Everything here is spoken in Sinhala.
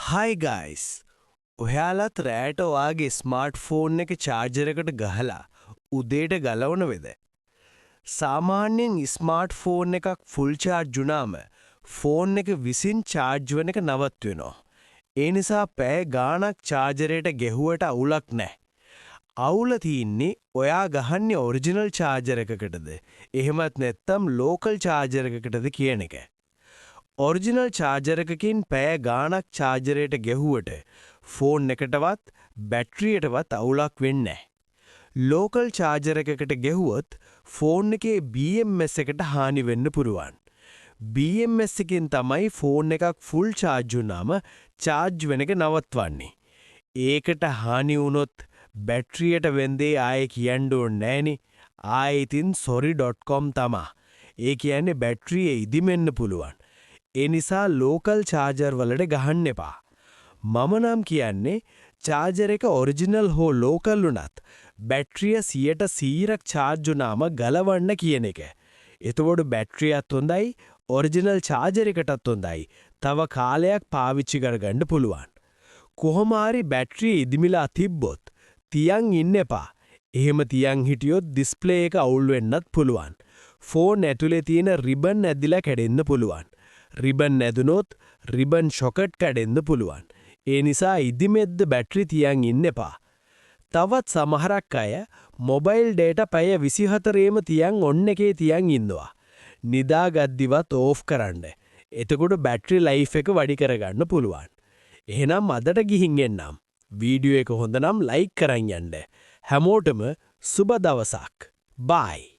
Hi guys. ඔයාලත් රෑට ඔයාගේ ස්මාර්ට්ෆෝන් එක චාර්ජර් එකට ගහලා උදේට ගලවන වෙද? සාමාන්‍යයෙන් ස්මාර්ට්ෆෝන් එකක් ෆුල් චාර්ජ් වුණාම ෆෝන් එක විසින් චාර්ජ් වෙන එක නවත්වනවා. ඒ නිසා පැය ගාණක් චාර්ජරයට ගැහුවට අවුලක් නැහැ. අවුල තියෙන්නේ ඔයා ගහන්නේ ඔරිජිනල් චාර්ජර් එකකටද? එහෙමත් නැත්නම් ලෝකල් චාර්ජර් එකකටද කියන එක. ඔරිජිනල් චාර්ජර් එකකින් පැය ගාණක් චාර්ජරයට ගැහුවට ෆෝන් එකටවත් බැටරියටවත් අවුලක් වෙන්නේ නැහැ. ලෝකල් චාර්ජර් එකකට ගැහුවොත් ෆෝන් එකේ BMS එකට හානි වෙන්න පුරුවන්. BMS එකෙන් තමයි ෆෝන් එකක් ෆුල් චාර්ජ් වුණාම චාර්ජ් වෙන එක නවත්වන්නේ. ඒකට හානි වුණොත් බැටරියට වෙන්දේ ආයේ කියන්න ඕනේ නෑනේ. ආයේ ඉතින් sorry.com තමා. ඒ කියන්නේ බැටරිය ඉදිමෙන්න පුළුවන්. ඒ නිසා ලෝකල් චාර්ජර් වලට ගහන්න එපා. මම නම් කියන්නේ චාර්ජර් එක ඔරිජිනල් හෝ ලෝකල් වුණත් බැටරිය 100%ක් චාර්ජ් වුණාම ගලවන්න කියන එක. එතකොට බැටරියත් හොඳයි, ඔරිජිනල් චාර්ජර් එකටත් හොඳයි. තව කාලයක් පාවිච්චි කරගන්න පුළුවන්. කොහොම හරි බැටරිය ඉදිමිලා තිබ්බොත් තියන් ඉන්න එපා. එහෙම තියන් හිටියොත් ඩිස්ප්ලේ එක අවුල් වෙන්නත් පුළුවන්. ෆෝන් ඇතුලේ තියෙන රිබන් ඇදිලා කැඩෙන්න පුළුවන්. රිබන් නැදුනොත් රිබන් ෂොකට් කැඩෙන්න පුළුවන්. ඒ නිසා ඉදිමෙද්ද බැටරි තියන් ඉන්න එපා. තවත් සමහරක් අය මොබයිල් ඩේටා පැය 24ෙම තියන් ඔන් එකේ තියන් ඉන්නවා. නිදාගද්දිවත් ඕෆ් කරන්න. එතකොට බැටරි ලයිෆ් එක වැඩි කරගන්න පුළුවන්. එහෙනම් අදට ගිහින් එන්නම්. වීඩියෝ එක හොඳ නම් ලයික් කරන් යන්න. හැමෝටම සුබ දවසක්. බයි.